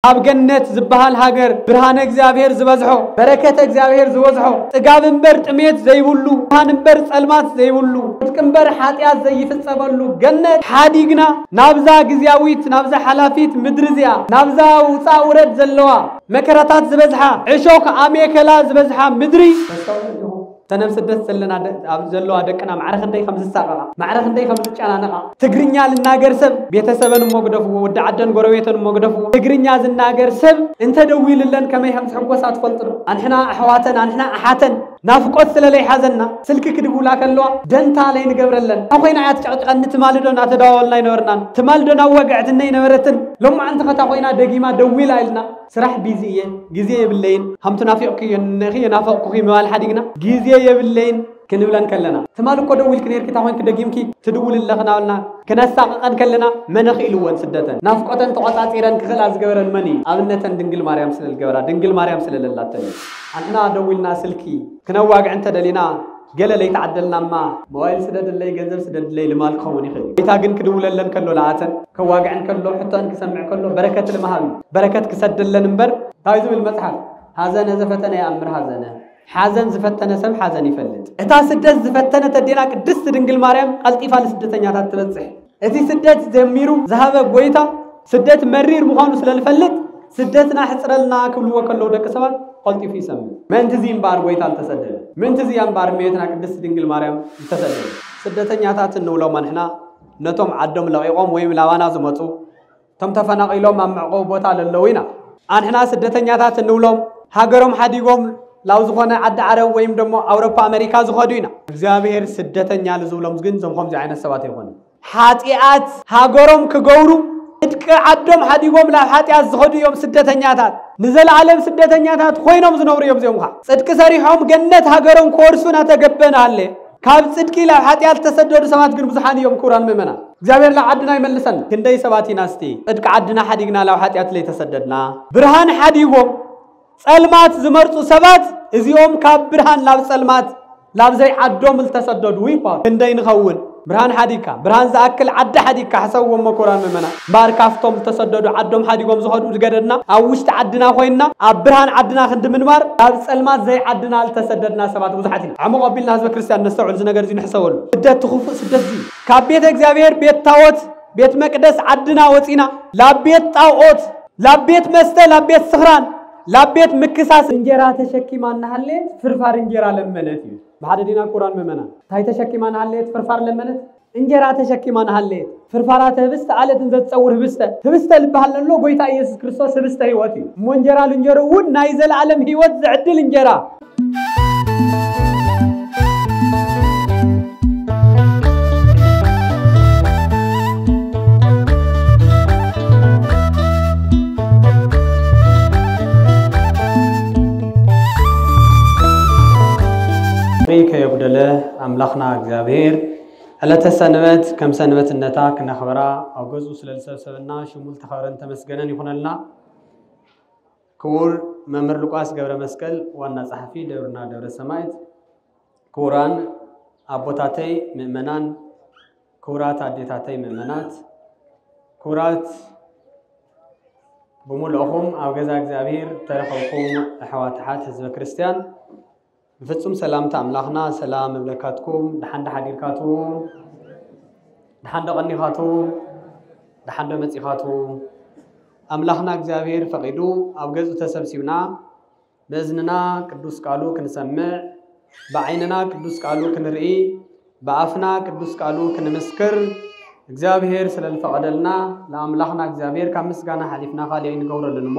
ኣብ ገነት ዝበሃል ሃገር ብርሃነ እግዚአብሔር ዝበዝሖ በረከተ እግዚአብሔር ዝበዝሖ ጥጋብ እምበር ጥሜት ዘይብሉ ብርሃን እምበር ጸልማት ዘይብሉ ጥቅምበር ኃጢአት ዘይፍጸመሉ ገነት ሓዲግና ናብዛ ግዚያዊት ናብዛ ሓላፊት ምድሪ እዚኣ ናብዛ ውፃእ ውረድ ዘለዋ መከራታት ዝበዝሓ ዕሾክ ኣሜከላ ዝበዝሓ ምድሪ تنفس الدس لنا زلوا دكنا معرخ ندي خمس ساعة معرخ ندي خمس ساعة نقا تجرينيا للناجر سب بيتسبن مقدفو ودعدن قرويتن مقدفو تجرينيا للناجر سب انت دويل لنا كما يهمس حقوسات فلتر انحنا احواتن انحنا احاتن نافقوت سلالي حزننا سلك كدبو لاكلوا دنتا لين قبرلن اخوينا عاد تشقق نتمالدون اتداولنا ينورنا تمالدون وقعتنا ينورتن لما انت ختا خوينا دقيما دويل لنا سرح بيزيه جزيه بالليل هم تنافقك ينخي نافقك موال حديقنا جزيه بالليل كنبلان كلنا تمالك دويل كنير كتا خوين كدقيمكي تدول اللغنا ولنا كنساققن كلنا منخ إلوان سدتن نافقوتن تقاطعيرن كخل ازغبرن مني ابنتن دنجل مريم سلل غبرا دنجل مريم سلل اللاتن احنا دويلنا سلكي كنواقع انت دلينا قال لي تعدلنا ما موبايل سدد اللي جنزب سدد اللي لمال خوني خلي بيتاجن كدول لن كله لعاتن كواقع كله حتى نسمع كله بركة المهابي بركة كسد لن نمبر هايزو المصحف حزن زفتنا يا أمر حزن زفتنا سب حزن يفلت إتا سدد زفتنا تدينا قدس دنجل مريم قلت إفعل سدتنا تتبصح إتي سدد زميرو ذهب بويتا سدد مرير مخانو سلالفلت سدتنا حصرلنا كل وكلو دك سبات قلت في سم من تزين بار بويتا تسدد من تزين بار ميتنا قدس دنجل مريم تسدد سدتنا تاتنو لو منحنا نتوم عدم لقيقوم ويم لاوانا زمطو تم تفناقيلوم معقو بوتا للوينا انحنا سدتنا تاتنو لهم هاجرهم حديقوم لاو زخونه عد عرب ويم دمو اوروبا امريكا زخدوينا እግዚአብሔር ስደተኛ ለዝብሎም ግን ዘምኹም ዚ አይነት ሰባት ይሆን ኃጢአት ሃገሮም ከገውሩ እድቀ ዓዶም ሓዲጎም ላ ኃጢአት ዝኸዱዮም ስደተኛታት ንዘላለም ስደተኛታት ኮይኖም ዝነብሩ እዮም ዘምኻ ጽድቅ ሰሪሖም ገነት ሃገሮም ኮርሱና ተገበናለ ካብ ጽድቂ ላ ኃጢአት ተሰደዱ ሰባት ግን ብዙሓን እዮም ኩራን መመና እግዚአብሔር ላ ዓድና ይመልሰን ክንደይ ሰባቲና እስቲ ጽድቅ ዓድና ሓዲግና ላ ኃጢአት ላይ ተሰደድና ብርሃን ሓዲጎም ጸልማት ዝመርጹ ሰባት እዚኦም ካብ ብርሃን ላብ ጸልማት ላብ ዘይ ዓዶም ልተሰደዱ ይባል ክንደይ ንኸውን برهان حديكا برهان زاكل عد حديكا حسوا مكوران ممنا باركافتهم تصددوا عدهم حديقهم زخدوا زقدنا أوشت عدنا خوينا برهان عدنا خد منبار سلمات زي عدنا التصددنا سبات وزحتنا عمو قبلنا هذا كريستيان نستوعب زنا جرزين حسول بدأت تخوف سدد زي كبيت إكزافير بيت تاوت بيت مقدس عدنا وصينا لا بيت تاوت لا بيت مسته لا بيت سخران لا بيت مكساس انجرا تشكي ما نحلت فرفار انجرا لمنتي بعد دينا قرآن ممنا تاي تشكي ما نحلت فرفار لمنت انجرا تشكي ما نحلت فرفارات هبست على تنزل تصور هبست اللي بحلن له قويتا يسوع كريستوس هبست هيوتي مو انجرا الانجرا ون نايزل العالم هيوت زعدل انجرا ريك يبدله أملاخنا እግዚአብሔር على سنوات كم سنوات النتاك نخبرا أو جزء سلسلنا شمول تخبرن تمسجنا يخونلنا كور ممر لقاس جبر مسكل وانا صحفي دورنا دور السمايت كوران أبوتاتي مؤمنان كورات عديتاتي مؤمنات كورات بمولهم أو جزء እግዚአብሔር ترخوكم حواتحات حزب كريستيان بفتسم سلام تأملاخنا سلام مملكاتكم دحند حديركاتكم دحند غنيخاتكم دحند مصيخاتكم أملاخنا እግዚአብሔር فقيدو أو جزء تسبسيونا بإذننا قدوس قالو كنسمع بعيننا قدوس قالو كنرئي بأفنا قدوس قالو كنمسكر እግዚአብሔር ስለልፈቀደልና ለአምላኽና እግዚአብሔር ከምስጋና ሐሊፍና ኻሊይ ንገብረልንሞ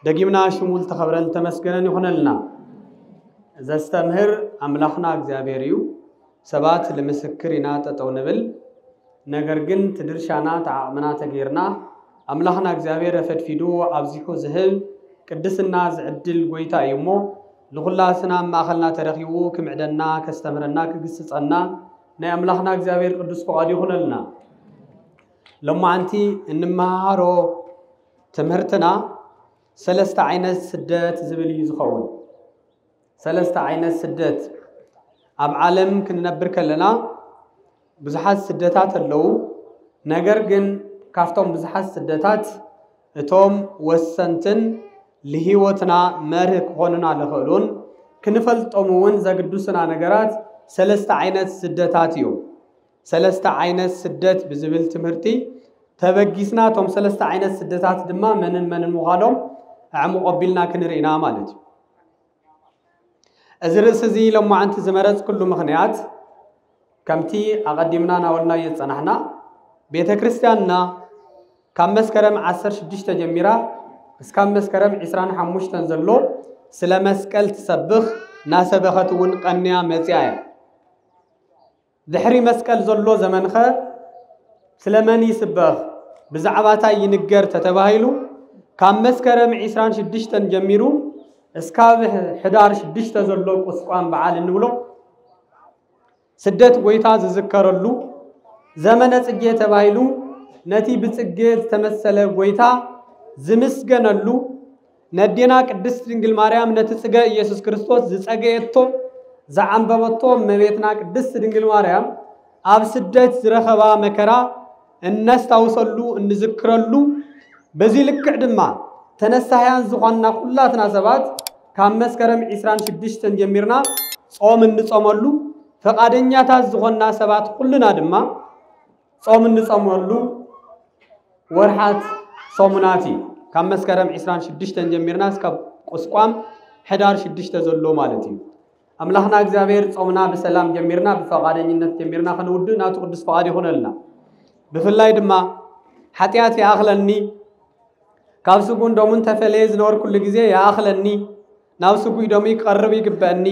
ደጊምና ሽሙል ተኸብረን ተመስገነን ይሆነልና زستمهر أملاخنا እግዚአብሔርዩ سبات لمسكرنا تطونبل نجرجن تدرشانا تعمنا تغيرنا أملاخنا እግዚአብሔር فدفيدو أبزيكو زهل قدسنا زعدل قويتا يمو لغلاسنا ما أخلنا ترخيو كمعدنا كستمرنا كقصصنا ناي أملاخنا እግዚአብሔር قدس فقاد يخونلنا لما أنتي إنمهارو تمهرتنا سلست عينة سدات زبلي زخون ثلاثة عينات سدات أب عالم كنا نبرك لنا بزحات سداتات اللو نجرجن كافتهم بزحات سداتات እቶም ወሰንትን ለህይወትና መርህ ሆነና ለኸሉን ክንፈልጦሙን ዘግዱስና ነገራት ሰለስተ ዓይነት ስደታት እዩ ሰለስተ ዓይነት ስደት ብዝብል ትምህርቲ ተበጊስና ቶም ሰለስተ ዓይነት ስደታት ድማ መንን ምዃኖም አዕሙ ቀቢልና ክንሪና ማለት እዩ እዝርስ እዚ ለማዓንቲ ዝመረጽ ኩሉ ምኽንያት ከምቲ አቀዲምና ናወልና የጸናሕና ቤተክርስቲያንና ካብ መስከረም 16 ጀሚራ እስከ መስከረም 25 ዘሎ ስለ መስቀል ተሰብኽ ናሰበኸትውን ቀንያ መጽያ ድሕሪ መስቀል ዘሎ ዘመንኸ ስለመን ይስበኽ ብዛዕባታ ይንገር ተተባሂሉ ካብ መስከረም 26 ጀሚሩ እስከ ሕዳር 6 ዘሎ ቁስቋም በዓል እንብሎ ስደት ጎይታ ዝዝከረሉ ዘመነ ጽጌ ተባሂሉ ነቲ ብጽጌ ተመሰለ ጎይታ ዝምስገነሉ ነዲና ቅድስት ድንግል ማርያም ነቲ ጽጌ ኢየሱስ ክርስቶስ ዝጸገየቶ ዘዓንበበቶ መቤትና ቅድስት ድንግል ማርያም ኣብ ስደት ዝረኸባ መከራ እነስታውሰሉ እንዝክረሉ በዚ ልክዕ ድማ ተነሳያን ዝኾንና ኩላትና ሰባት ካብ መስከረም 26 ጀሚርና ጾም እንጾመሉ ፈቃደኛታት ዝኾንና ሰባት ኩልና ድማ ጾም እንጾመሉ ወርሓት ጾሙናቲ ካብ መስከረም 26 ጀሚርና እስከ ቁስቋም ሕዳር 6 ዘሎ ማለት እዩ አምላኽና እግዚአብሔር ጾምና በሰላም ጀሚርና በፈቃደኝነት ጀሚርና ክንውድ ናቱ ቅዱስ ፈቃድ ይሆነልና ብፍላይ ድማ ኃጢአት ያአኽለኒ ካብ ስጉን ደሙን ተፈለየ ዝነበር ኩሉ ግዜ ያአኽለኒ ናብ ስጉ ደሙ ይቀርብ ይግበአኒ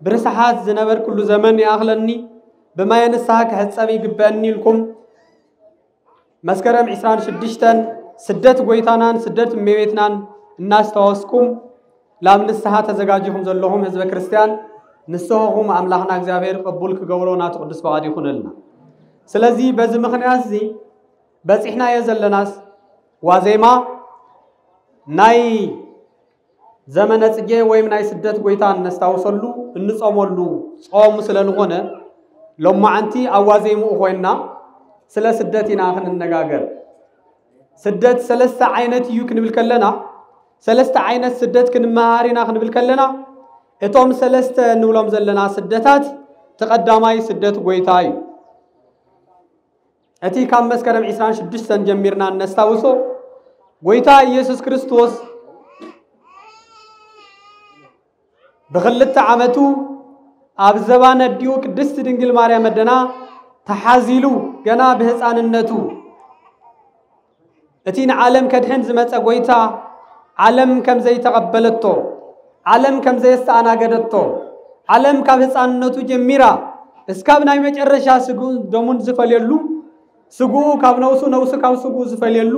ብርሰሓት ዝነበር ኩሉ ዘመን ያአኽለኒ በማየ ንስሐ ክሕጸብ ይግበአኒ ኢልኩም መስከረም 26 ስደት ጎይታናን ስደት እመቤትናን እናስተዋወስኩም ላም ንስሐ ተዘጋጅኹም ዘለኹም ህዝበ ክርስቲያን ንስሐኹም አምላኽና እግዚአብሔር ቅቡል ክገብሮ ናቱ ቅዱስ ፈቃድ ይኹነልና ስለዚህ በዚህ ምክንያት እዚ በጽሕና የዘለናስ ዋዜማ ናይ ዘመነ ጽጌ ወይም ናይ ስደት ጎይታ እናስተዋወሰሉ እንጾመሉ ጾም ስለልኾነ ለማዓንቲ አዋዜሙ ኮይና ስለ ስደት ኢና ክንነጋገር ስደት ሰለስተ ዓይነት እዩ ክንብል ከለና ሰለስተ ዓይነት ስደት ክንመሃሪና ክንብል ከለና እቶም ሰለስተ ንብሎም ዘለና ስደታት ተቀዳማይ ስደት ጎይታ እዩ እቲ ካብ መስከረም 26 ጀሚርና እናስታውሶ ጎይታ ኢየሱስ ክርስቶስ በخلت ዓመቱ ኣብ ዘባነ ዲዩ ቅድስት ድንግል ማርያም መደና ተሓዚሉ ገና በህፃንነቱ እቲን ዓለም ከድህን ዝመጸ ጎይታ ዓለም ከም ዘይተቀበለቶ ዓለም ከም ዘይስተአናገደቶ ዓለም ካብ ህፃንነቱ ጀሚራ እስካብ ናይ መጨረሻ ስጉ ደሙን ዝፈልየሉ ስጉ ካብ ነውሱ ካብ ስጉ ዝፈልየሉ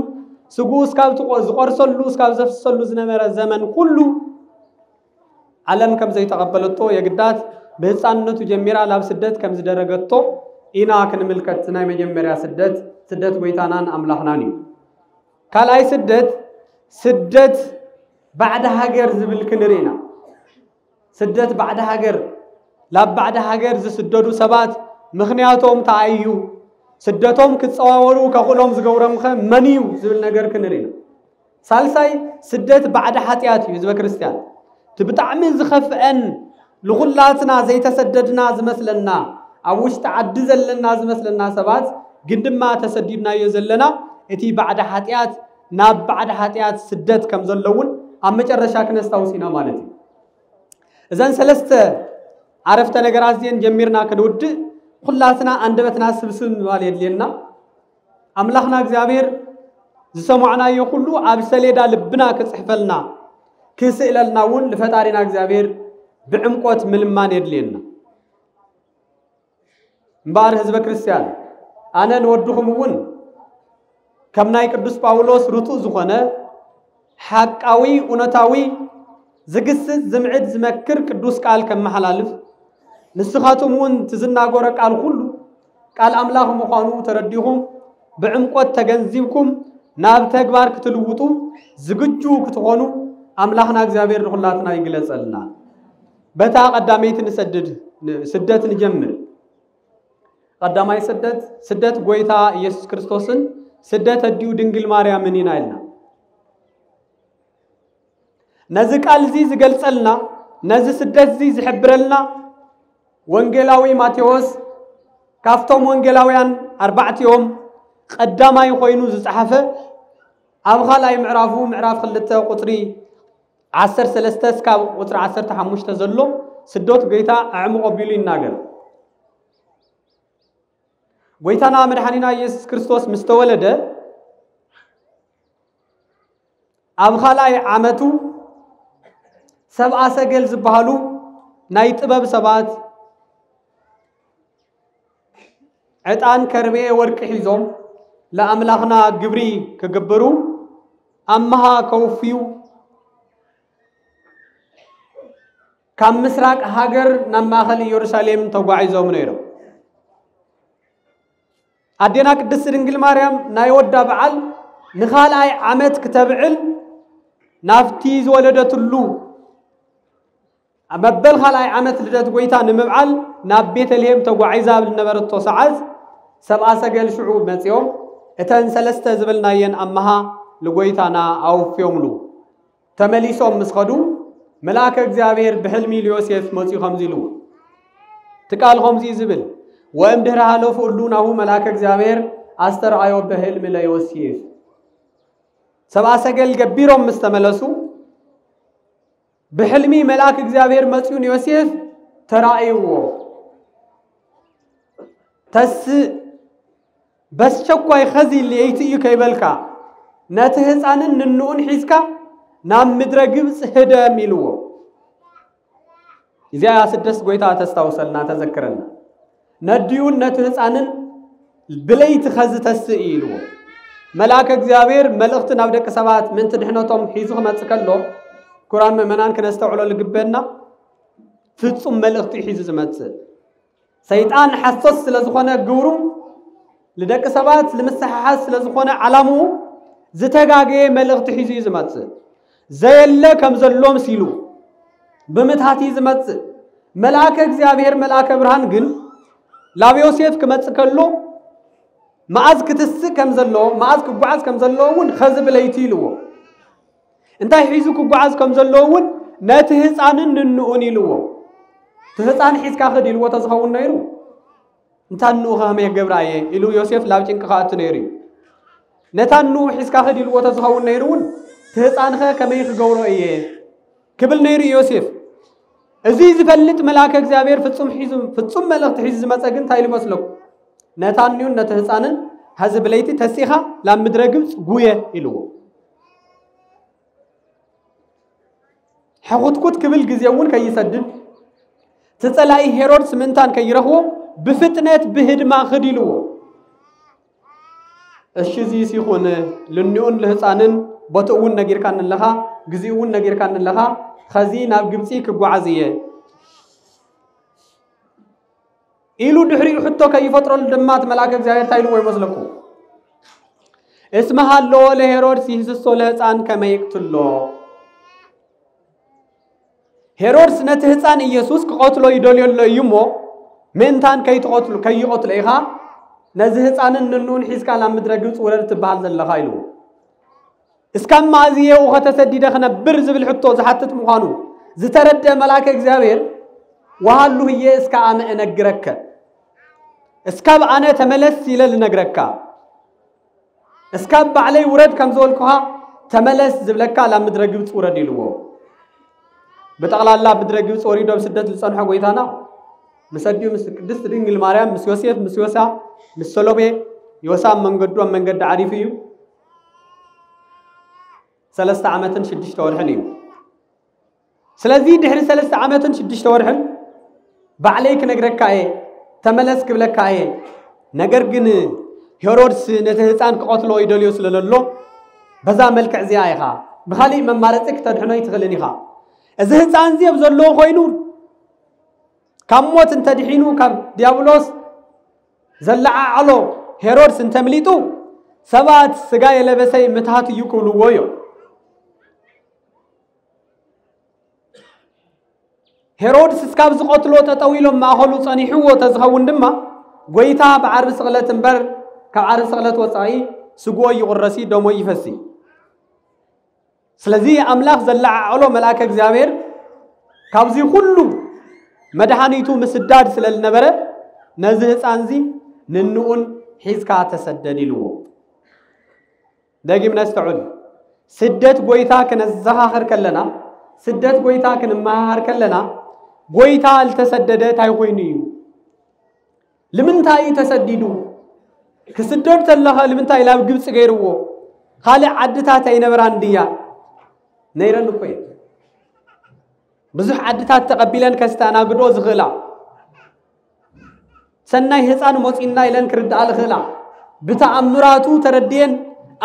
ስጉ እስካብ ዝቆርሰሉ እስካብ ዘፍሰሉ ዝነበረ ዘመን ሁሉ ዓለም ከም ዘይተቀበለቶ የግዳት በህፃንነቱ ጀሚራ ላብ ስደት ከም ዝደረገቶ ኢና ክንምልከት ናይ መጀመሪያ ስደት ጎይታናን አምላኽናን እዩ ካልአይ ስደት بعد هاجر زبل كنرينا سدت بعد هاجر لا بعد هاجر زسددو سبات مخنياتهم تعيو سدتهم كتصاوروا كقولهم زغورم منيو زبل نجر كنرينا سالساي سدت بعد حاتيات يزب كريستيان تبتعمل زخفئن لغلاتنا زي تسددنا زمثلنا اوش تعدزلنا زمثلنا سبات قدما تسددنا يزلنا اتي بعد حاتيات ناب بعد حاتيات سدت كم زلون أما جرّشا كنستاوسينا مالتي إذن سلسته عرفت نجارات زين جميرنا كدود خلاتنا عندبتنا سبسون والد لنا أملاخنا እግዚአብሔር زسمعنا يقولو أبسليدا لبنا كصحفلنا كسئلنا ون لفتارنا እግዚአብሔር بعمقوت ملمان يدلنا مبار حزب ክርስቲያን أنا نودكم ون كم ناي ቅዱስ ጳውሎስ ሩቱ ዝኾነ حقاوي ونتاوي زغسس زمعد زمكر قدوس قال كمحلالف نسخاتهم ون تزناغور قال كله قال املاح مخانو ترديهم بعمقت تگنزيبكم ناب تگبار كتلوطو زغجو كتخونو املاحنا እግዚአብሔር ሁላትና ይግለጽልና በታ ቀዳማይት ስደት ንጀምር ቀዳማይ ስደት ጎይታ ኢየሱስ ክርስቶስን ስደት አዲው ድንግል ማርያምን ይናልና نزك ألزي زقلسلنا نز سدس زي زحبرلنا وانجلاوي ماتيوس كافتم وانجلاويان 4 يوم قدام يخوينو زصحفه أبغى لا يمعرفوا معرف خلته قطري 13 سكاب قطر 15 تزلو سدوت جيتا أعمق بيلين ناجر ويتنا مدحنينا يسوع كريستوس مستولده أبغى لا عمتو 7 سجل زبالو نايت باب سبات عطان كربي ورق حيزوم لا أملاخنا جبري كجبرو أمها كوفيو كم مسراق هاجر نماخل يروشاليم توقعيزوم نيرو أدينا قدس دنجل مريم نايودا بعل نخال أي عمت كتبعل نافتيز ولدتلو أمبل خال أي عمت لدت قويتا نمبعل نابيت اليهم توقعيزا بالنبرتو سعز 7 سجل شعوب متيوم اتن 3 زبلناين أمها لقويتانا أو فيوملو تمليسهم مسخدو ملاك እግዚአብሔር بحلم ليوسف مصي خمزيلو تقال خمزي زبل وامدر حالو فلونا هو ملاك እግዚአብሔር استرعيو بحلم ليوسف 7 سجل جبيرهم مستملسو بحلمي ملاك እግዚአብሔር مصيون يوسف ترايو تس بس شكواي خزي اللي يتيو كيبلكا نتهزانن ننون حيسكا نام مدرى قبس هدا ميلوه إذا أسدس قويتا تستوصلنا تذكرنا نديون نتهزانن بليت خز تسئيلوه ملاك እግዚአብሔር ملغتنا بدك سبات من تدحنتهم حيزوه ما تسكالو قرآن ممنان كنستوعلو لقبنا فتصم ملغت حيزو ماتسل سيطان حسس لزخونا قورو لدك سبات لمسححاس لزخونا علامو زتقاقي ملغت حيزو زماتسل زي اللي كم زلوم سيلو بمتهاتي زماتسل ملاك እግዚአብሔር ملاك برهان قل لابي يوسف كمتسكالو معاز كتس كم زلو معاز كبعاز كم زلوون خزب ليتيلو انتا يحيزو كبعاز كم زلوون ناتهز عنن ننؤني لو تهزان حيز كاخد يلو تزخون نيرو انتا نوخا هم يقبراي إلو يوسف لابجين كخات نيري نتا نو حيز كاخد يلو تزخون نيرون تهزان خا كميخ قورو ايه كبل نيري يوسف ازيز فلت ملاك እግዚአብሔር ፍጹም መልእክት ሒዝ መጸግን ታይል መስሎ ነታንዩን ነተህፃንን ህዝብ ለይቲ ተሲኻ ለምድረ ግብጽ ጉየ ኢልዎ حقوتكوت كبل جزيون كي يسدد تطلعي هيرودس منتان كي يرهو بفتنة بهدما خديلو الشيزي سيخون لنيون لهسانن بطؤون نجير كان لها جزيون نجير كان لها خزين أبجمسي كبوعزية إلو دحري حتى كي فترة الدمات ملاك زاير تايلو ويمزلكو اسمها اللو لهيرودس يهزسو لهسان كما يقتلو هيرودس نتهزان يسوس كقتلو يدوليو يمو منتان كي تقتلو كي يقتل إيها نزهزان النون حيسكا لامدرقوس ورد تبال زلخا يلو اسكام مازيه وختسديده خنا برز بالحطو زحتت مخانو زترد ملاك እግዚአብሔር وهالو هي اسكا انا انغرك اسكاب انا تملس يلل نغركا اسكاب بعلي ورد كم زولكها تملس زبلكا لامدرقوس ورد يلو بتقلالا بدرقوس وريدو بسدت لصنح غويتانا مسديو مس قدست دنگل ماريام مس يوسف مس يوسا مس سلوبي يوسا منغدو منغد عارفيو 3 عامتن 6 ورحنيو سلازي دحر 3 عامتن 6 ورحن بعليك نغركا اي تملسك بلكا اي نغر جن هيرودس نتهصان قتلو يدليو سلللو بذا ملكع زي ايخا بخالي ممارصك تدحنو يتخلنيخا اذا هصان زي بزلو خوينو كموت انت دحينو كم ديابلوس زلع علو هيرودس انت مليتو سبات سغا يلبسي متات يكولو ويو هيرودس اسكاب زقتلو تطويلو ما خلو صنيحو تزخون دما غويتا بعرب سقلت انبر كعرب سقلت وصاي سغو يقرسي دمو يفسي سلزي أملاخ زلع علو ملاك إجزابير كابزي كله مدحانيتو مسداد سلال نبرة نزهت أنزي ننقون حيزكا تسددي له داقي من استعود سدت قويتا كنزها خركلنا سدت قويتا كنمها خركلنا قويتا التسددت هايقوينيو لمن تاي تسددو كسددت الله لمن تاي لاب قبس غيرو خالي عدتا تاي نبران ديا نيران نقوي بزح عدتا تقبلن كستانا قدو زغلا سناي هسان موسينا إلان كرد على خلا بتأمراتو تردين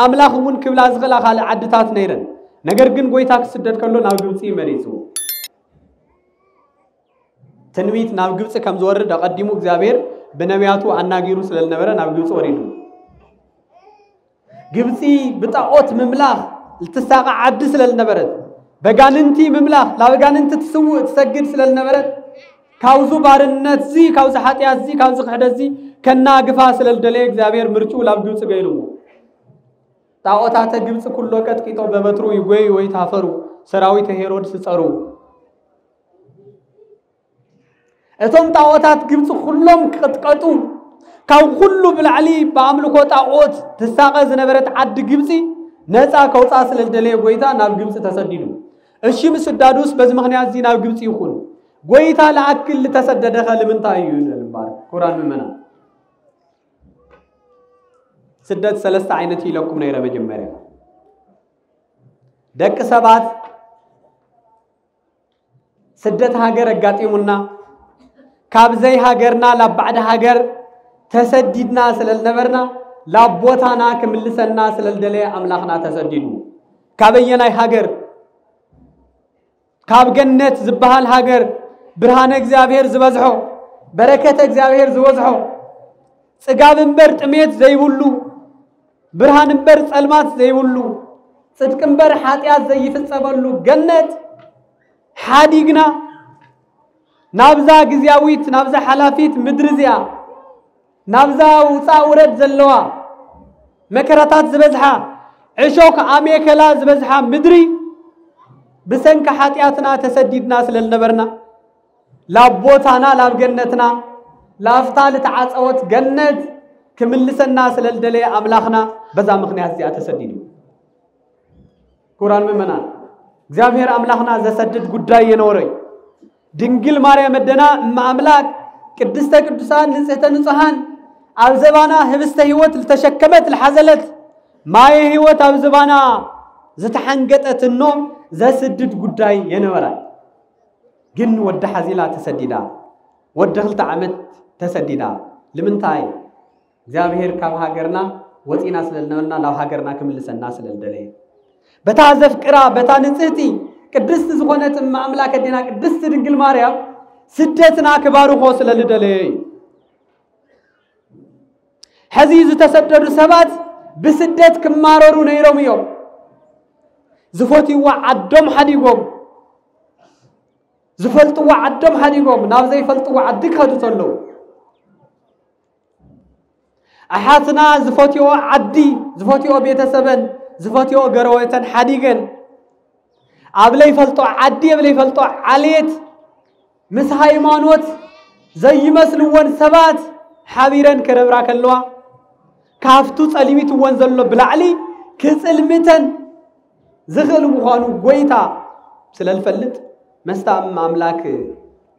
أملاخون كبلا زغلا خالي عدتات نيران نقرقن قويتا كسدد كلو ناو قبسي مريسو تنويت ناو قبس كم زورد قدمو اكزابير بنبياتو عنا غيرو سلال نبرا ناو قبس وريدو قبسي بتاقوت مملاخ التساقع عد سلال نبرت بغاننتي مملاخ لا بغاننت تسجد سلال نبرت كاوزو بارنت زي كاوز حاتيات زي كاوز خدز زي كنا غفا سلال دلي اكزابير مرچو لا قبس غيرو تاقوتات قبس كل وقت كيتو ببترو يغوي وي تافرو سراويت هيرودس صرو اتم تاقوتات قبس كلهم قطقطو كاو كله بالعلي بعملكو تاقوت تساقه زنبرت عد قبسي نصا كوصا سلالدلي غويتا ناب قبس تسديدو እሺ مسدادوس بز مخنيات زي ناب قبس يخون غويتا لاكل تسددخ لمنتايو يلبار قران ممنا سدت ثلاثه عينت يلكم نيره مجمريا دك سبات سدت هاجر اغاطيمنا كابزي هاجرنا لبعد هاجر تسديدنا سلالنبرنا لابوتانا كملسنا سلالدلي املاخنا تسديدو كابيناي هاجر كاب جنت زبحال هاجر برهان اغزابير زبزحو بركه اغزابير زوزحو صقابن بر طميت زيبولو برهان بر صلمات زيبولو صدقن بر حاتيات زيفصبلو جنت حاديغنا نابزا غزياويت نابزا حلافيت مدرزيا نابزا وصا ورد زلوا مكراتات زبزحا عشوك اميكلا زبزحا مدري بسنك حاتياتنا تسديدنا سلالنبرنا لابوتانا لابجنتنا لافتال تعاصوت جنت كملسنا سلالدلي املاخنا بذا مخنيات زي تسديدو قران ممنا እግዚአብሔር املاخنا زسدد ጉዳይ ينوري ድንግል ማርያም መደና ማምላክ ቅድስተ ቅዱሳን ንጽሕተ ንጹሃን አብዘባና ህብስተ ህይወት ለተሸከመት ለሐዘለት ማየ ህይወት አብዘባና ዘተሐንገጠትኖ ዘስድድ ጉዳይ የነበራል ግን ወደ ሐዚላ ተሰዲዳ ወደ ህልተ ዓመት ተሰዲዳ ለምንታይ እግዚአብሔር ካብ ሀገርና ወጪና ስለልነውና ላው ሀገርና ከመልሰና ስለልደለይ በታዘፍ ቅራ በታንጽህቲ ቅድስት ዝሆነት ማምላክ ደና ቅድስት ድንግል ማርያም ስደትና ክባሩ ሆ ስለልደለይ ሐዚዝ ተሰደዱ ሰባት بسدت كماررو نيروميو زفوتي وعدم حديقوم زفلتو وعدم حديقوم نابزي فلتو وعدك هدو تلو أحاتنا زفوتي وعدي زفوتي وبيتسبن زفوتي وقرويتن حديقن أبلي فلتو عدي أبلي فلتو عليت مس هايمانوت زي مسلوون سبات حبيرن كربراك اللوا كافتو صليميت وانزلو بلعلي كصلمتن زغل مخانو غويتا سلالفلت مستام املاك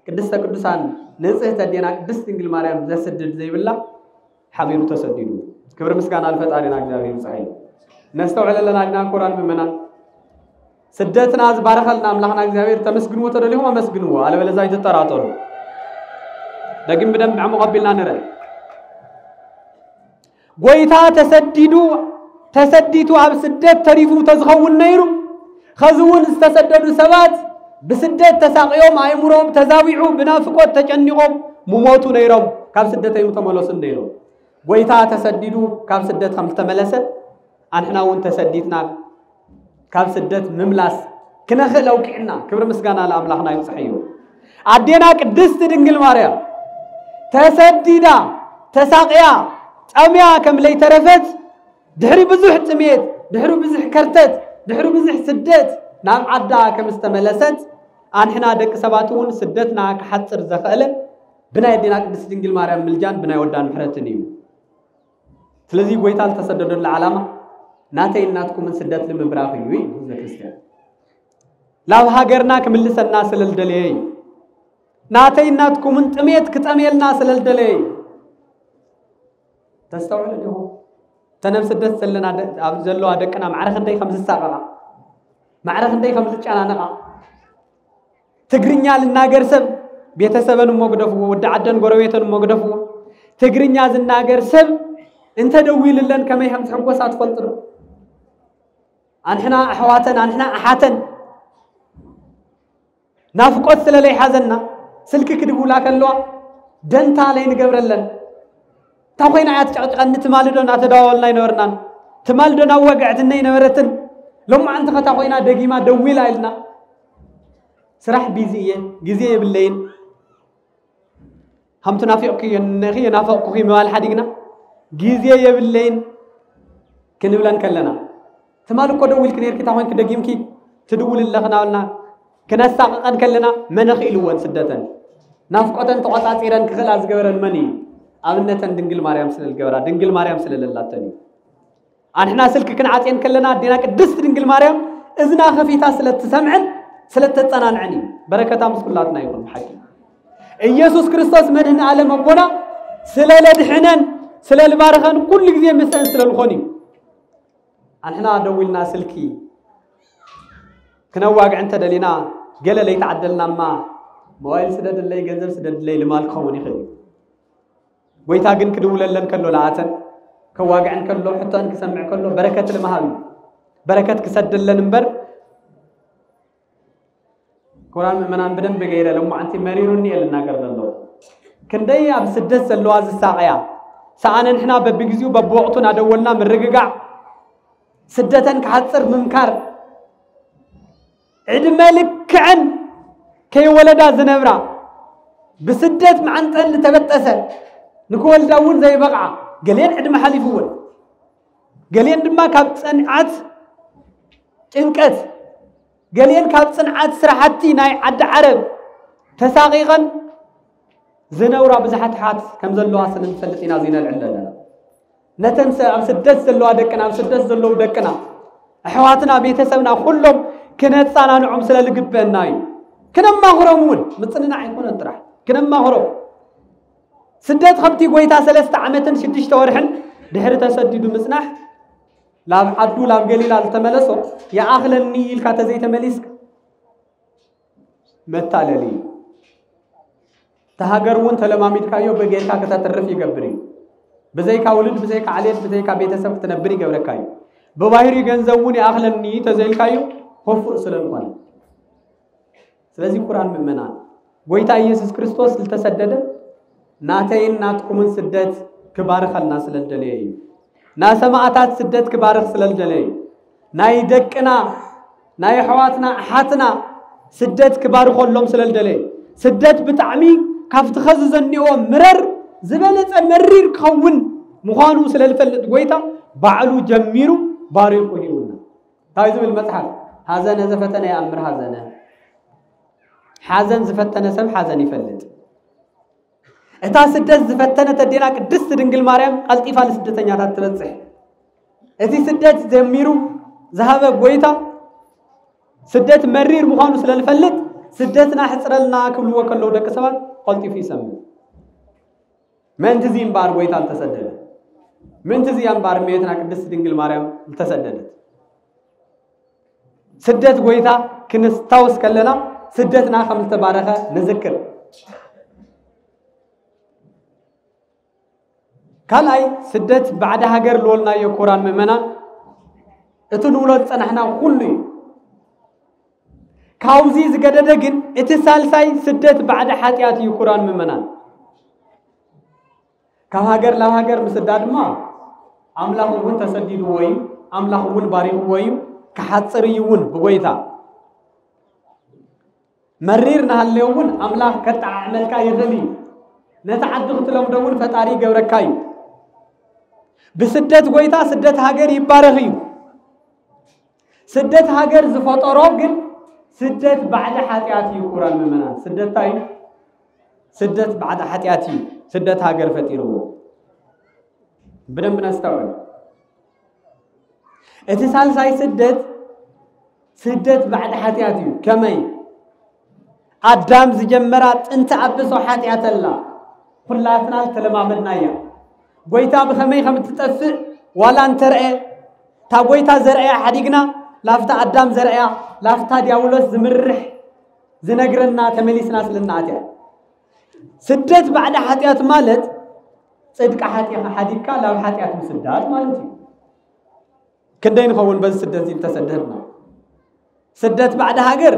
قدسته قدسان نصحته دينا قدست انجل مريم زسدد زيبلا حبيرو تسديدو كبر مسكان الفطارينا እግዚአብሔር صحيح نستوعل لنا عندنا قران بمنا سدتنا از بارخلنا املاحنا እግዚአብሔር تمسግنو ተደልሁ መስግنو አለበለዛ ይተጠራጠሩ ደግም በደም አመቀበልና ነረ غويتا تسديدو اب سدت تريفو تزخون نيرو خزون استسددوا سبات بسدت تساقيوم ايمروم تزاويعو بنافقوت تጨنقوم مموتو نيروم كاب سدت يمتملسن نيرو غويتا تسديدو كاب سدت خمس تملسه انحنا وين تسديدنا كاب سدت مملاس كنخلو كعنا كبر مسغانا لاملاحنا يصحيو ادينا قدست دنگل ماريا تسديدا تساقيا أميا كم لي ترفت دحري بزح تميت دحري بزح كرتت دحرو بزح سدت نام عدا كمستملست أنحنا دك سباتون سدتنا كحصر زخأله بنا يدينا قدس دنجل مريم ملجان بنا يودان محرتني سلازي قويتال تصددون العلامة ناتي ناتكم من سدت لمبراخي وي كريستيان لاو هاجرنا كمل الناس للدلي ناتي ناتكم من تميت كتميل الناس للدلي تستوعب له تنم سدت سلنا زلوا دقنا معرخ ندي 5 ساعه معرخ ندي 5 ጫናነቃ ትግርኛ ልናገር ሰብ ቤተሰብን ሞግደፉ ወደ አደን ጎረቤትን ሞግደፉ ትግርኛ ዝናገር ሰብ انت دويلለን ከመይ هم ተحጎሳት ፈልጥሩ አንሕና አሕዋተን አንሕና አሓተን ናፍቆት ስለለይ ሓዘና ስልክ ክድቡላ ከለዋ ደንታ ላይ ንገብረለን ታኾይና ያትጨቅጨቀን ትማልዶና ተዳዋልና ይነበርናን ትማልዶና ወግዕትና ይነበረትን لما أنت خطأنا دقيمة دويلا إلنا سرح بيزية جزية بالليل هم تنافقك ينخي نافقك موال حديقنا جزية بالليل كنولان كلنا ثمالك كدويل كنير كتاوين كدقيم كي تدول الله خناولنا كنا ساقن كلنا منخ إلوان سدتن نافقتن تقطع تيران كخلاص جبران مني أمنتن دنجل مريم سل الجبرا دنجل مريم سل الله تاني أنحنا سلك كنا عاتين كلنا دينا كدست دنجل مريم إذنا خفيفة سلت سمعن سلت تتصنع عني بركة مسكولاتنا يقول حكي إيسوس كريستوس مدهن على مبونا سلال دحنن سلال بارخان كل جزء مثلا سلال الخوني أنحنا دولنا سلكي كنا واقع أنت دلينا قال لي تعدلنا ما موائل سدد اللي جنزل سدد اللي لمال خوني خلي ويتاجن كدول لن كله العاتن كواقع كله حتى أنك سمع كله بركة المهاوي بركة كسد لنبر قرآن من أن بدن بغيره لما أنت مريروني إلى الناقر الله كندي أب سدس اللواز الساعية ساعنا نحنا ببجزيو ببوقتنا دولنا من رجع سدتن كحصر منكر عد ملك عن كي ولدا زنبرا بسدت مع أنت اللي تبتسل نقول داون زي بقعة قالين عد محل يفول قالين دما كاب صنعت ጭንቀት قالين كاب صنعت سرحتي ناي عد عرب تساقيقا زنورا بزحت حات كم زلوها سنن فلطينا زينا العلنا نتنسى ام سدس زلوا دقنا ام سدس زلوا دقنا احواتنا بيتسبنا كلهم كنت صانا نعم سلا لقبناي كنما هرمون مصننا يكون طرح كنما هرم سدت خبتي قويتا 3 عامتن 6 ورحن دحر تسديدو مصنح لاب عدو لاب قليل التملسو يا اخلني الكا تزي تمليسك متاللي تهاجرون تلماميد كايو بغيركا كتاترف يغبري بزيكا ولد بزيكا عليت بزيكا بيتسب تنبري غبركاي بباهري ገንዘቡን يا اخلني تزيلكايو خوف سلامون ስለዚህ ቁርአን ምመናን ጎይታ ኢየሱስ ክርስቶስ ልተሰደደ ናተይን ናትኩምን ስደት ክባርኸልና ስለልደለይ ና ሰማዓታት ስደት ክባርኽ ስለልደለይ ናይ ደቅና ናይ ሕዋትና ሓትና ስደት ክባርኸሎም ስለልደለይ ስደት ብጣዕሚ ካፍቲ ኸዝ ዘኒኦ ምረር ዝበለጸ መሪር ክኸውን ምዃኑ ስለልፈልጥ ጎይታ ባዕሉ ጀሚሩ ባሪኹ ይውና ታይ ዝብል መጽሓፍ حزن زفتنا يا أمر حزن حزن زفتنا سب حزن يفلت إتا سدس زفتنا تدينا كدس دنجل مريم قلت إفعل سدتنا تتبصح إتي سدت زميرو ذهب بويتا سدت مرير مخانو سلالفلت سدتنا حسرلنا كل وكل ودك سبات قلت في سم من تزين بار بويتا تسدد من تزين بار ميتنا كدس دنجل مريم تسددت سدت قويتا كنستاوس كلنا سدتنا خمس تبارخة نذكر كالاي سدت بعد هاجر لولنا يقران ممنا اتنولد صنحنا كله كاوزي زغددغن اتسالساي سدت بعد حاتيات يقران ممنا كهاجر لا هاجر مسدادما املاحون تسديد وي املاحون باري وي كحصر يون بغويتا مريرنا هاليوم املاح كتع عملكا يغلي نتعدغت لهم دون فتاري غبركاي بسدت غويتا سدت هاجر يبارخيو سدت هاجر زفطروا جن سدت بعد حياتي قران ممنا سدت تاي سدت بعد حياتي سدت هاجر فتيرو بدن بنستوعب اتصال ساي سدت بعد حياتي كمي ادم زجمرات انت ابسو حيات الله كلاتنا تلمامدنا يا غويتا بخمي خم تطفئ ولا انت رأي تا غويتا زرعي حديقنا لافتا ادم زرعي لافتا دياولوس زمرح زنقرنا تمليسنا سلناتي سدت بعد حيات مالت صدق حيات حديقا لا حيات مسدات مالتي كندين خون بس سدت زي تسددنا سدت بعد هاجر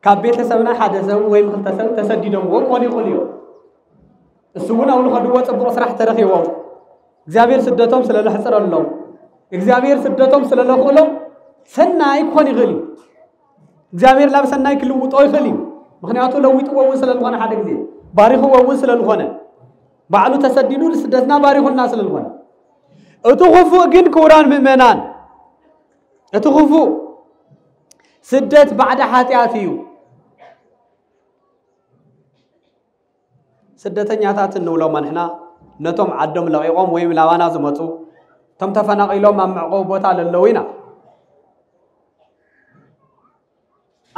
كابيت سبنا حدثه ويم خلتسب تسديدهم وكوني خليو السوون اول خدوا صبق صراح ترخيوا እግዚአብሔር ስደቶም ስለለحصرلهم እግዚአብሔር ስደቶም ስለለخلهم ሰናይ ኮን ይግሊ እግዚአብሔር ላብ ሰናይ ክልውጦ ይኽሊ ምክንያቱ ለውጥው ስለልሆነ ሓደ ግዜ ባሪኹው ስለልሆነ ባዕሉ ተሰዲዱ ስደትና ባሪኹና ስለልሆነ እትኹፉ ግን ኩራን ምእመናን እትኹፉ سدت بعد حياتي سدتنياتات نولو منحنا نتوم عدم لقيقوم ويم لاوانا زمطو تم تفناقيلوم معقو بوتا للوينا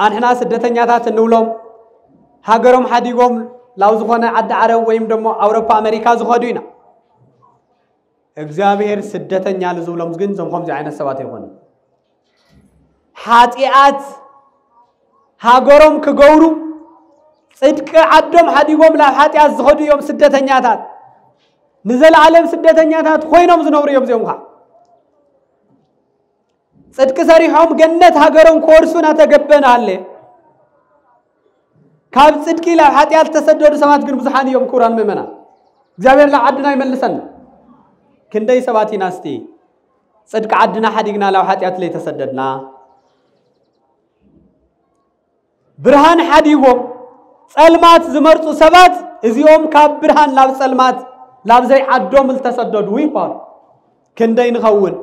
انحنا سدتنياتات نولوم هاجرهم حديقوم لاو زخونه عد عرب ويم دمو اوروبا امريكا زخدوينا እግዚአብሔር ስደተኛ ለዞሎም ግን ዘምኹም ዚ አይነት ሰባት ይሆን حاتيات هاجرهم كجورو صدق عدم حديقوم لا حاتيات زخدو يوم سدتنياتات نزل عالم سدتنياتات خوينهم زنور يوم زيومها صدق سريحهم جنة هاجرهم كورسونا تجبنا عليه كاب صدق لا حاتيات تسددوا سمات جن بزحاني يوم كوران ممنا እግዚአብሔር لا عدنا يملسنا كندي سباتي ناستي صدق عدنا حديقنا لا حاتيات لي تسددنا برهان حديقوم صلمات زمرطو سبات ازيوم كاب برهان لاب صلمات لاب زي عدوم التصددوا يبال كندي نخون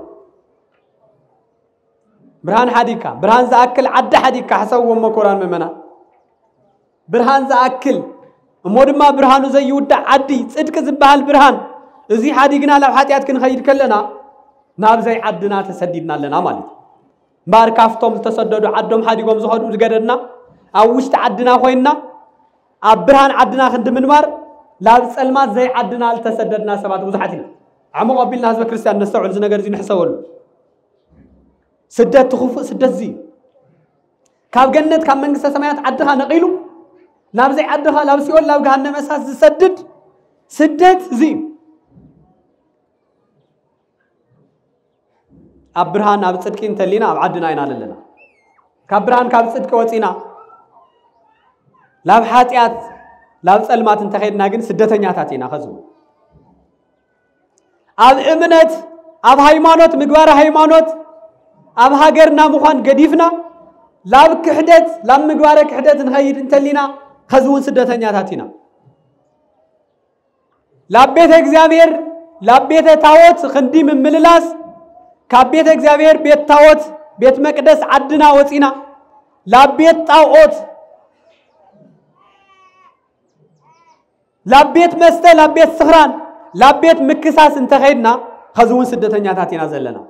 برهان حديقا برهان زاكل عد حديقا حسوهم مكوران ممنا برهان زاكل مودما برهانو زي يودا عدي صدق زبال برهان ازي حديقنا لاب حاتيات كنخيد كلنا ناب زي عدنا تسددنا لنا مالت باركافتهم التصددوا عدوم حديقوم زخدو زغدنا اوشت عدنا خوينا ابرهان عدنا خند منبار لا صلمات زي عدنا التسددنا سبات وزحتنا عمو قبلنا حزب كريستيان نستوعب زي نغير زي نحسول سدت تخوف سدت زي كاب جنت كاب منغسته سمايات عدها نقيلو لا زي عدها لا سيول لا جهنم اساس سدد سدت زي ابرهان اب صدقين تلينا اب عدنا ينا لنا كابرهان كاب صدق وصينا لاب حاتيات لاب صلمات انتخيدنا ግን ስደተኛታቲና خزو اب امنت اب ሃይማኖት ምግባር ሃይማኖት اب ሀገርና ምዃን ገዲፍና لاب كحدت لاب ምግባር كحدت نخيد انتلينا خزون ስደተኛታቲና لاب ቤተ እግዚአብሔር لاب ቤተ ታወት خندي ممللاس ካብ ቤተ እግዚአብሔር ቤት ታወት ቤት መቅደስ عدنا ወፂና لاب ቤት ጣዖት لابيت مسته لابيت سخران لابيت مكساس انتخيدنا خزون سدتنياتاتنا زلنا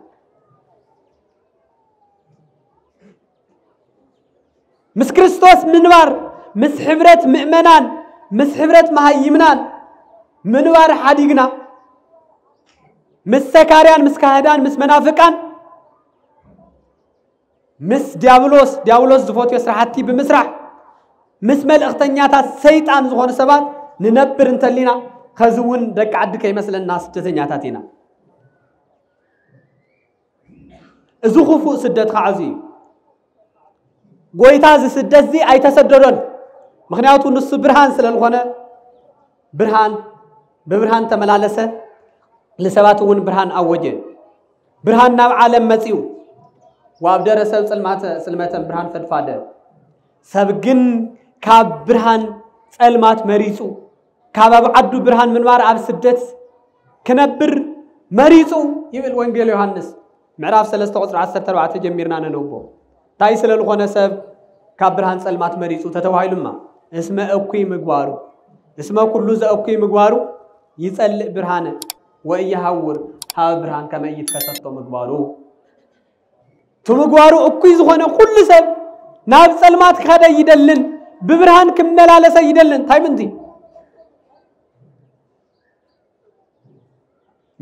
مس كريستوس منبر مس حبرت مؤمنان مس حبرت مهيمنان منبر حديقنا مس سكاريان مس كاهدان مس منافقان مس ديابلوس زفوت يسرحتي بمسرح مس ملእኽተኛታት ሰይጣን ዝኾኑ ሰባት ننبر انتلينا خزون دك عدك يمثل الناس تتنياتاتنا ازو خفو سدت خعزي قويتاز سدت زي اي تسددون مخنياتو نص برهان سلالخونة برهان ببرهان تملالسة لسباتون برهان اوجه برهان ناو عالم مسيو وابدر سب سلمات برهان فدفادة سبقن كاب برهان سلمات مريسو كاباب عدو برهان منوار عب سدت كنبر مريسو يبل وانجيل يوحنس ምዕራፍ 3 ቁጥር 14 ጀሚርና ነንቦ ታይ ስለልኾነ ሰብ ካብ ብርሃን ጸልማት መሪጹ ተተዋሂሉማ እስመ እኩይ ምግባሩ እስመ ኩሉ ዘእኩይ ምግባሩ ይጸልእ ብርሃነ ወይሃውር ሃብ ብርሃን ከመ ይትከሰቶ ምግባሩ ተምግባሩ እኩይ ዝኾነ ኩሉ ሰብ ናብ ጸልማት ከደ ይደልን ብብርሃን ክመላለሰ ይደልን ታይ ምንዲ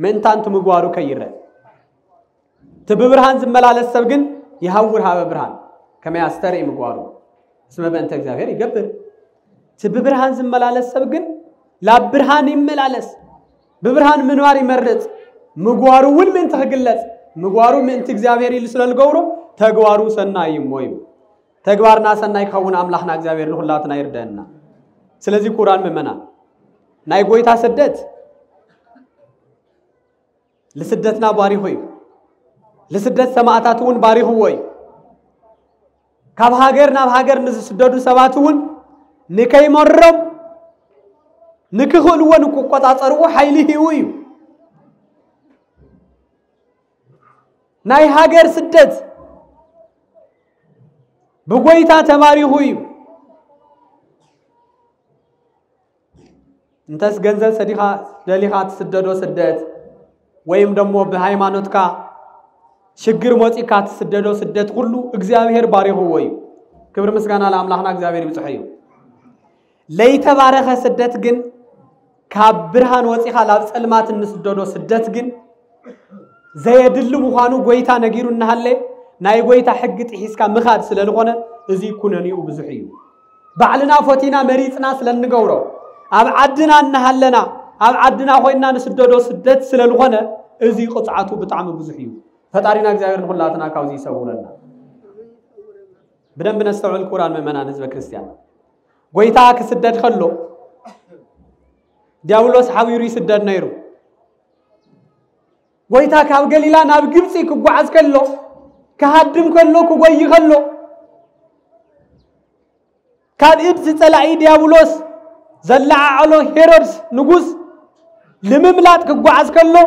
መንታን ተምግባሩ ከይረ ተብብርሃን ዝመላለስ ሰብ ግን ይሃውር ሃብ ብርሃን ከመ ያስተርኢ ምግባሩ እስመ በእንተ እግዚአብሔር ይገብር ተብብርሃን ዝመላለስ ሰብ ግን ላብርሃን ይመላለስ ببرهان منوار يمرز مغوارو ول من تخجلت مغوارو من تجزاير يلسل الجورو تجوارو سناي مويم تجوارنا سناي خون أملاحنا جزاير نخلاتنا يردنا سلزي قرآن ممنا ناي قويتا سدت لسدتنا باري هوي لسدت سماعتاتون باري هوي كاب هاجر نسددو سباتون نكاي مرب نكخل ونكو قطاطرو حيله ويو ناي هاجر سدت بقويتا تماري هويو انتس جنزل صديقة دليخات سددو سدت ويم دمو بهايمانوتكا شجر موتيكات سددو سدت كله اغزابير باري هويو كبر مسغانا لاملاحنا اغزابير بيصحيو ليتبارخ سدت جن كابرهان وصيخا لابصلمات نسددو سدت جن زيدل مخانو غويتا نغيرو نحله ناي غويتا حق طحيسكا مخاد سلالخونه ازي كوننيو بزحيو بعلنا فوتينا مريصنا سلنغورو اب عدنا نحلنا اب عدنا خوينا نسددو سدت سلالخونه ازي قطعاتو بطعم بزحيو فطارينا እግዚአብሔር ሁላትና ካውዚ ይሰውረና بدن بنستوعب القرآن من منان حزب كريستيان غويتا كسدد خلو ديابلوس حاويرو يسدد نيرو غويتا كاب غليلا ناب ግብጽ كغعز كلو كهدم كلو كغوي خلو كاب ابز صلاعي ديابلوس زلع علو هيرودس نغوس لمملات كغعز كلو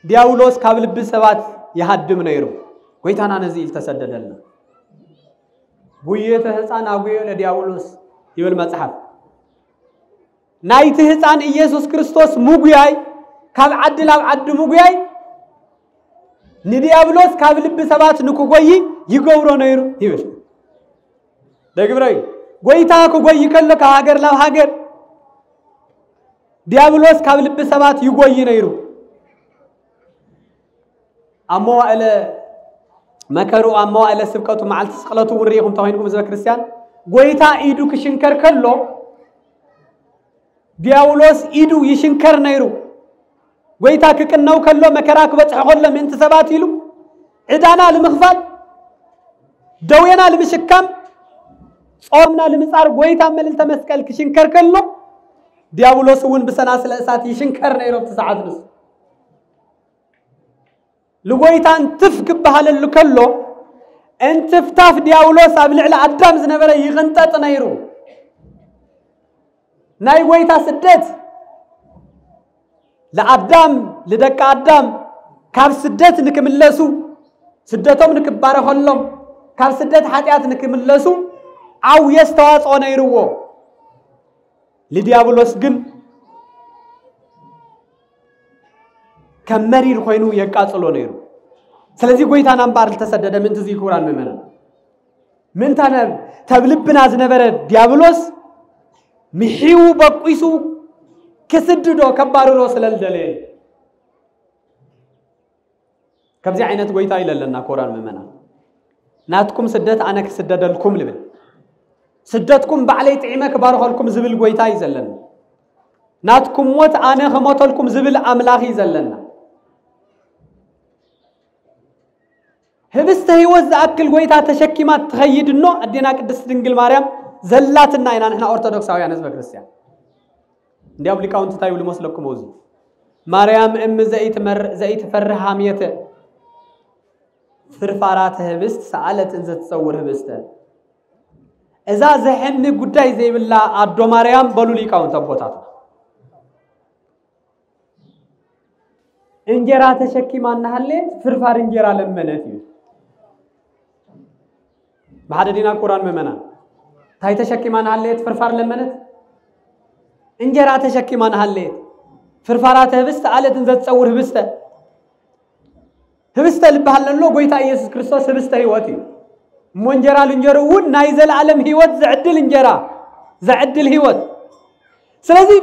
ديابلوس كاب لب سبات يهدم نيرو غويتانا نزيل تسددلنا بويته حصان اغيو لديابلوس يبل مصحف نايته حصان ኢየሱስ ክርስቶስ ሙጉያይ ካብ ዓድል ኣብ ዓድ ሙጉያይ ንዲያብሎስ ካብ ልብ ሰባት ንኩጎይ ይገብሮ ነይሩ ይብል ደግብራይ ጎይታ ኩጎይ ከለ ከሀገር ላብ ሀገር ዲያብሎስ ካብ ልብ ሰባት ይጎይ ነይሩ أموال مكرو أموال سبكتو مع السقلتو وريهم توهينكم زي كريستيان قويتا إيدو كشنكر كله دياولوس إيدو يشنكر نيرو قويتا ككنو كله مكراك بتحقل من انتساباتيلو عدانا لمخفال دوينا لمشكام صومنا لمسار قويتا ملل تمسكال كشنكر كله دياولوس ون بسناسل أسات يشنكر نيرو بتساعد نص لغويتان تفك بهاللو كله انت فتاف دياولوس ابلع لعدام زنبره يغنطط نيرو ناي غويتا سدت لعدام لدك عدام كاب سدت نكملسو سدتهم نكبارخلهم كاب سدت حاتيات نكملسو او يستواصو نيرو لدياولوس جن كمرير خوينو يقاصلو نيرو سلازي غويتا نامبار تسدد من تزي قران ممنا من تانا تبلبنا زنبره ديابلوس مخيو بقيسو كسددو كبارو سلالدله كبزي عينت غويتا يللنا قران ممنا ناتكم سدت انا كسددلكم لبل سدتكم بعلي طعيمه كبارخلكم زبل غويتا يزلن ناتكم موت انا خموتلكم زبل املاخ يزلنا هبست هيوز أكل قويتها تشكيمات تخيد النوع أدينا قدس دنجل مريم زلاتنا إن إحنا أرثوذكساويان حزب كريستيان دي أبلي كاونت تايو لمسلكم موزي مريم أم زيت فرهاميته فرفارات هبست سألت إن تصور هبست إذا زحمني قداي زي بالله عدو مريم بلو لي كاونت أبوتاتنا انجرا تشكي ما نهلت فرفار انجرا لمنت بعد دينا القرآن ممنا تاي تشكي ما نهلت فرفار لمنت انجرا تشكي ما نهلت فرفارات هبست على تنزل تصور هبست اللي بحلن له قويتا يسوع كريستوس هبست هيوتي منجرا لنجرون نايزل عالم هيوت زعدل انجرا زعدل هيوت سلازي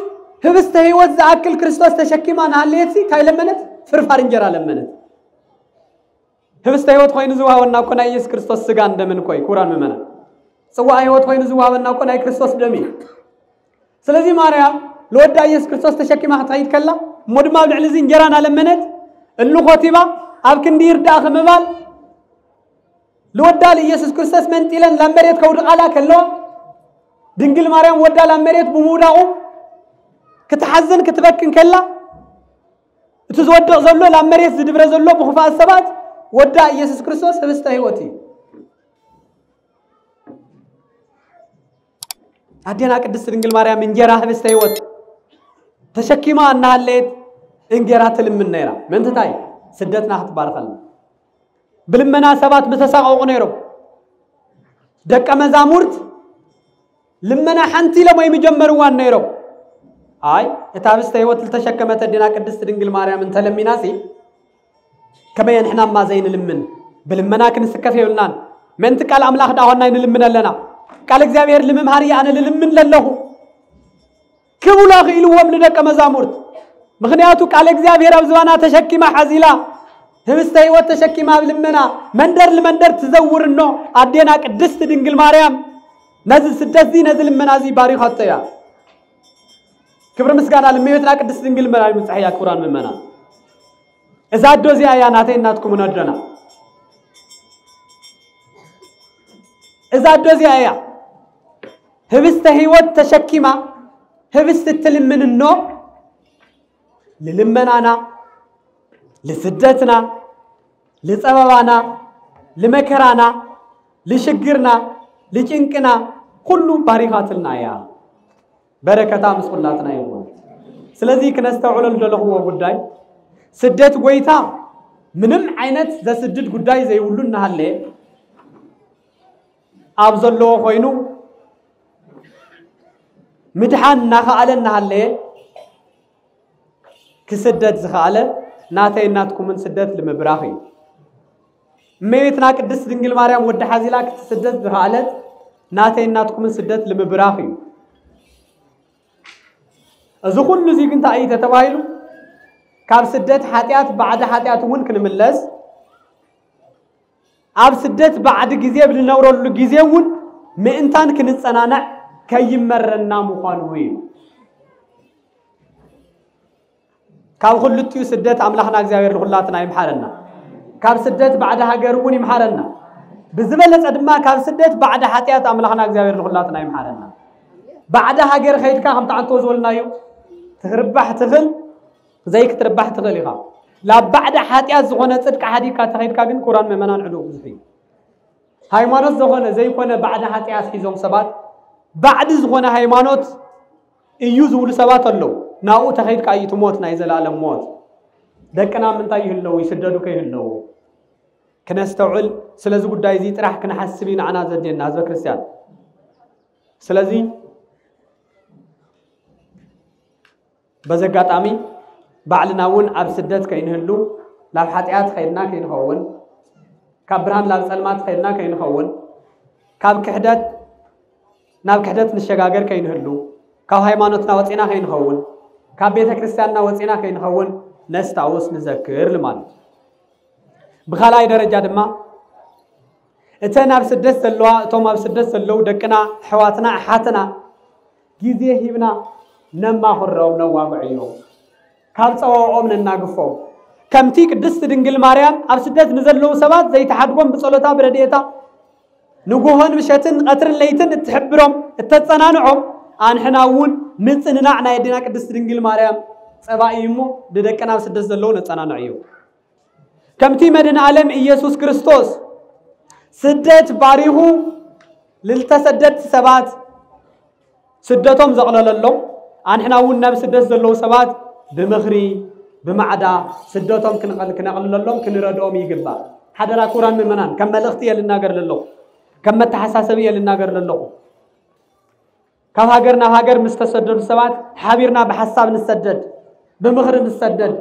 هبست هيوت زعكل كريستوس تشكي ما نهلتي تاي لمنت فرفار انجرا لمنت هبست هيوت خوين زوها ونا كنا يسوع كريستوس سغا اندمن كوي قرآن ممنا سوا هيوت خوين زوها ونا كنا كريستوس دمي سلازي ماريام لودا يسوع كريستوس تشكي ما تايد كلا مدما بلعلزي انجرانا لمنت اللو خوتيبا اب كندير داخ مبال لودا يسوع كريستوس منتيلن لامريت كود قالا كلو دنجل ماريام ودا لامريت بموداو كتحزن كتبكن كلا تزودق زلو لامريت زدبر زلو بخفا السبات ودا يسوع كريستوس هبست هيوتي أدينا قدست دنجل ماريام انجرا هبست هيوت تشكي ما نهلت انجرا تلمن نيرا من تتاي سدتنا هتبارخلنا بالمنا سبات بتساقوا نيرو دك مزامورت لمنا حنتي لما يمجمروا نيرو اي اتابست هيوت التشكمت ادينا قدست دنجل ماريام انت لميناسي كما احنا ما زين لمن بالمنا كنسكف يولنا من تقال املاح داونا نلمن لنا قال እግዚአብሔር ለመምሃሪያ አነ ለምን ለለሁ ክቡላ ኺልወም ለደቀ መዛሙርት ምክንያቱ ቃል እግዚአብሔር አብዝባና ተሸኪማ ሐዚላ ህብስተ ህይወት ተሸኪማ ለመና መንደር ለመንደር ተዘውርኖ አዴና ቅድስት ድንግል ማርያም ነዝል ስደዚ ነዝል መናዚ ባሪኻተያ ክብር ምስጋና ለመቤትና ቅድስት ድንግል ማርያም ጽሕያ ቁርአን መመና እዛ ዶዚያ ያናተ እናትኩም ነደና እዛ ዶዚያ ያ هبست هيوت تشكيما هبست تلمن النو للمنانا لسدتنا لصبابانا لمكرانا لشجرنا لجنكنا كل باريخاتنا يا بركاتا مسقلاتنا يوم سلازي كنستوعل له هو غداي سدت غويتا منم عينت ذا سدت غداي زي ولنا هله ابزلو خوينو مدحان نخالنا هالله كسدت زخاله ناتي ناتكم من سدت لمبراخي ميتنا قدس دنجل مريم ود حزيلا كسدت زخاله ناتي ناتكم من سدت لمبراخي اذا كل زي كنت اي تتبايلو كاب سدت حاتيات بعد حاتيات ون كنملس اب سدت بعد غزي بنورلو غزيون مئنتان كنصنانع كيمرنا مخانوي كاب خلتيو سدت املاحنا እግዚአብሔር ለሁላትና ይምሐረና ካብ ስደት بعد ሀገሩን ይምሐረና بزبلص ድማ ካብ ስደት بعد ኃጢአት املاحنا እግዚአብሔር ለሁላትና ይምሐረና بعد ሀገር ኸይድካ ከምታ አንተ ወዝወልናዩ ትርባህ ትኽል ዘይክ ትርባህ ትኽል ኢኻ لا بعد ኃጢአት ዝኾነ ጽድቅ ሐዲካ ተኸይድካ ግን ቁርአን መመናን ዕሉ ብዙሕ ሃይማኖት ዝኾነ ዘይኮነ بعد ኃጢአት ሒዞም ሰባት بعد زخونه هيمانوت ايو زول سبات الله ناو تخيد كاي تموت ناي زلالم موت دكنا من تاي هلو يسددو كاي هلو كنستوعل سلازي غداي زي طرح كنحسبين عنا زدينا حزب كريستيان سلازي بزغاطامي بعلناون اب سدت كاين هلو لاب حطيات خيرنا كاين خون كبرهان لاب صلمات خيرنا كاين خون كاب كحدت ناب كحدت نشغاغر كاين هلو كاو هيمانوتنا وصينا كاين خون كاب بيت كريستياننا وصينا كاين خون نستاوس نذكر لمان بخلاي درجه دما اتنا بسدس سلوا توما بسدس سلو دقنا حواتنا حاتنا غيزي هيبنا نما خرو نواغعيو كاب صووم نناغفو كمتي قدست دنجل مريم اب سدس نزلو سبات زي تحدقون بصلوتا برديتا نغوهن مشتن قطر ليتن تحبرهم تتصنانعهم انحناون نصننعنا يدنا قدست دنجل مريم صبايمو ددقنا بسدس زلو نصنانعيو كمتي مدن عالم يسوع كريستوس سدت باريهو للتسدت سبات سدتهم زقلللو انحناون نب سدس زلو سبات بمخري بمعدا سدوتهم كنقل لهم كنردهم يجبا حدا كوران من منان كم ملختي يلناجر لله كم التحساسبي يلناجر لله كم هاجر مستسدد السبات حبيرنا بحساب نسدد بمغر نسدد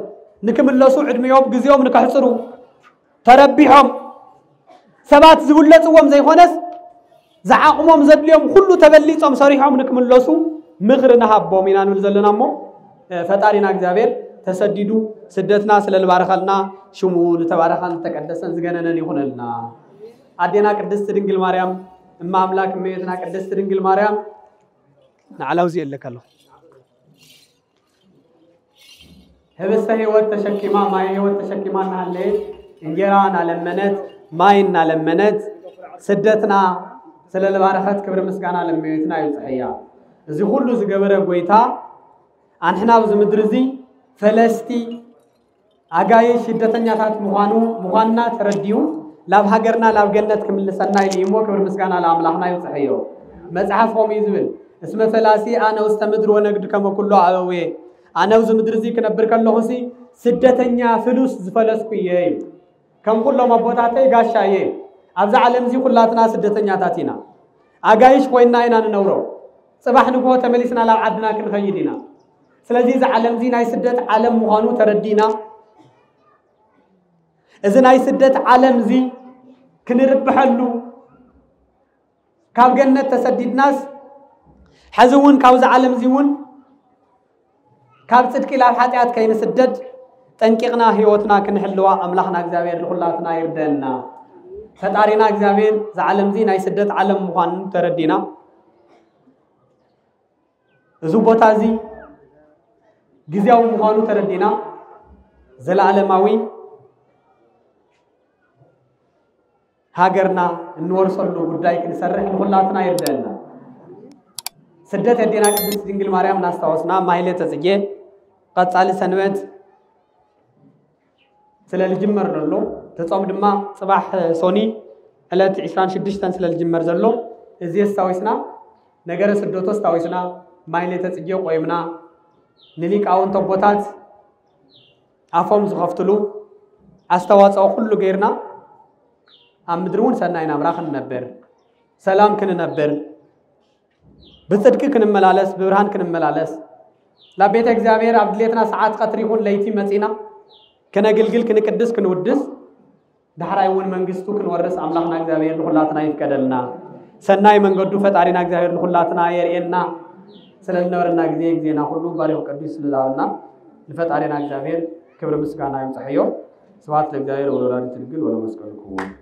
نكمل الله سوء عدم يوم جزيوم نكحصروا تربيهم سبات زولت وهم زي خنس زعقهم زبليهم كله تبليتهم صريحهم نكمل الله سوء مغر نهبوا مينان ولزلنا مو فتارينا جزابير تسددوا سدتنا سلال بارخلنا شمول تبارخان تقدسن زغننن يخونلنا ادينا قدست ድንግል ማርያም እማ አምላክ እመቤትና ቅድስት ድንግል ማርያም ናላው ዚ ይልከለው ህብስተ ሕይወት ተሸኪማ ማይ ሕይወት ተሸኪማ ናለ እንጀራን አለመነት ማይን አለመነት ስደትና ስለል ባረኸት ክብር ምስጋና ለእመቤትና ይጽሕያ እዚ ሁሉ ዝገበረ ጎይታ አንሕና በዝምድር እዚ فلسطي أجاي شدتنا ثات مخانا ترديو لاب هاجرنا لاب جنة كمل سنة يمو كبر مسكان على أملاحنا يصحيو مزعفهم يزبل اسمه فلاسي أنا واستمدر ونقد كما كله علوي أنا وزمدرزي كنبرك الله سي شدتنا فلوس زفلسكويه كم كله مبوطاتي قاشايه أبزع علمزي كلاتنا شدتنا ثاتينا أجايش ويننا إنا نورو صباح نقوة تمليسنا لاب عدنا كنخيدنا ስለዚህ ዓለም ዚ ናይ ስደት ዓለም ምዃኑ ተረዲና እዚ ናይ ስደት ዓለም ዚ ክንርብሐሉ ካብ ገነት ተሰዲድናስ حزون ካብ ዚ ዓለም ዚ ውን ካብ ጽድቂ ላብ ኃጢአት ከይነ ስደት ጠንቂቅና ህይወትና ክንሕልዋ አምላኽና እግዚአብሔር ለሁላትና ይርደና ፈጣሪና እግዚአብሔር ዚ ዓለም ዚ ናይ ስደት ዓለም ምዃኑ ተረዲና እዚ ቦታ ዚ ጊዜያው መሆኑ ተረዲና ዘላለማዊ ሀገርና እንወርሰሉ ጉዳይ ክንሰርሕ ለሁላትና ይርደና ስደት የዲና ቅድስት ድንግል ማርያም ናስታውስና ማይለተ ጽጌ ቀጻሊ ሰንበት ስለልጅመር ዘሎ ተጾም ድማ ጽባህ ሶኒ ዕለት 26 ስለልጅመር ዘሎ እዚ ስታዊስና ነገረ ስደቶ ስታዊስና ማይለተ ጽጌ ቆይምና ንሊቃውን ተቦታት አፎም ዝኸፍትሉ አስተዋጽኦ ሁሉ ገይርና አምድሩን ሰናይና ምራኽን ነበር ሰላም ክንነበር በጽድቅ ክንመላለስ በብርሃን ክንመላለስ ለቤተ እግዚአብሔር አብድሌትና ሰዓት ቀትር ይሁን ለይቲ መጺና ከነግልግል ክንቅድስ ክንውድስ ዳህራይውን መንግስቱ ክንወርስ አምላኽና እግዚአብሔር ለሁላትና ይፍቀደልና ሰናይ መንገዱ ፈጣሪና እግዚአብሔር ለሁላትና የርኤና ስለነወርና ጊዜና ሁሉ ባሪው ቅዱስ ስለላውና ለፈጣሪና እግዚአብሔር ክብር ምስጋና ይምጽሕዮ ስብሐት ለእግዚአብሔር ወለወላዲቱ ድንግል ወለመስቀሉ